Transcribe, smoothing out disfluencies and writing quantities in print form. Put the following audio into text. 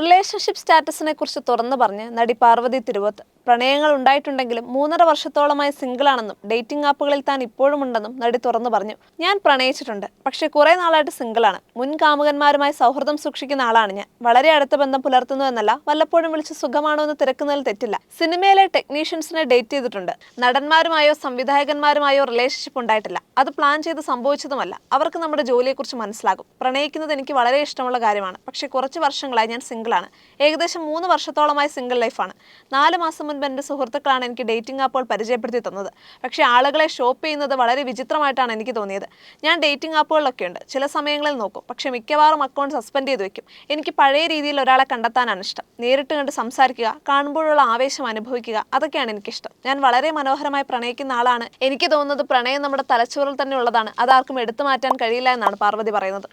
Relationship സ്റ്റാറ്റസിനെ കുറിച്ച് തുറന്നു പറഞ്ഞ് നടി പാർവതി തിരുവോത്ത് പ്രണയങ്ങൾ ഉണ്ടായിട്ടുണ്ടെങ്കിലും 3.5 വർഷത്തോളമായി സിംഗിളാണെന്നും ഡേറ്റിംഗ് ആപ്പുകളിൽ താൻ ഇപ്പോഴും ഉണ്ടെന്നും നടി തുറന്നു പറഞ്ഞു. ഞാൻ പ്രണയിച്ചിട്ടുണ്ട്, പക്ഷെ കുറെ നാളായിട്ട് സിംഗിളാണ്. മുൻ കാമുകന്മാരുമായി സൗഹൃദം സൂക്ഷിക്കുന്ന ആളാണ് ഞാൻ. വളരെ അടുത്ത ബന്ധം പുലർത്തുന്നു എന്നല്ല, വല്ലപ്പോഴും വിളിച്ച് സുഖമാണോ എന്ന് തിരക്കുന്നതിൽ തെറ്റില്ല. സിനിമയിലെ ടെക്നീഷ്യൻസിനെ ഡേറ്റ് ചെയ്തിട്ടുണ്ട്. നടന്മാരുമായോ സംവിധായകന്മാരുമായോ റിലേഷൻഷിപ്പ് ഉണ്ടായിട്ടില്ല. അത് പ്ലാൻ ചെയ്ത് സംഭവിച്ചതുമല്ല. അവർക്ക് നമ്മുടെ ജോലിയെക്കുറിച്ച് മനസ്സിലാകും. പ്രണയിക്കുന്നത് എനിക്ക് വളരെ ഇഷ്ടമുള്ള കാര്യമാണ്. പക്ഷെ കുറച്ച് വർഷങ്ങളായി ഞാൻ സിംഗിളാണ്. ഏകദേശം 3 വർഷത്തോളമായി സിംഗിൾ ലൈഫാണ്. 4 മാസം മുൻപ് എൻ്റെ സുഹൃത്തുക്കളാണ് എനിക്ക് ഡേറ്റിംഗ് ആപ്പുകൾ പരിചയപ്പെടുത്തി തന്നത്. പക്ഷേ ആളുകളെ ഷോപ്പ് ചെയ്യുന്നത് വളരെ വിചിത്രമായിട്ടാണ് എനിക്ക് തോന്നിയത്. ഞാൻ ഡേറ്റിംഗ് ആപ്പുകളിലൊക്കെ ഉണ്ട്, ചില സമയങ്ങളിൽ നോക്കും, പക്ഷെ മിക്കവാറും അക്കൗണ്ട് സസ്പെൻഡ് ചെയ്ത് വെക്കും. എനിക്ക് പഴയ രീതിയിൽ ഒരാളെ കണ്ടെത്താനാണ് ഇഷ്ടം. നേരിട്ട് കണ്ട് സംസാരിക്കുക, കാണുമ്പോഴുള്ള ആവേശം അനുഭവിക്കുക, അതൊക്കെയാണ് എനിക്കിഷ്ടം. ഞാൻ വളരെ മനോഹരമായി പ്രണയിക്കുന്ന ആളാണ്. എനിക്ക് തോന്നുന്നത് പ്രണയം നമ്മുടെ തലച്ചോറിൽ തന്നെ ഉള്ളതാണ്. അതാർക്കും എടുത്തു മാറ്റാൻ കഴിയില്ല എന്നാണ് പാർവതി പറയുന്നത്.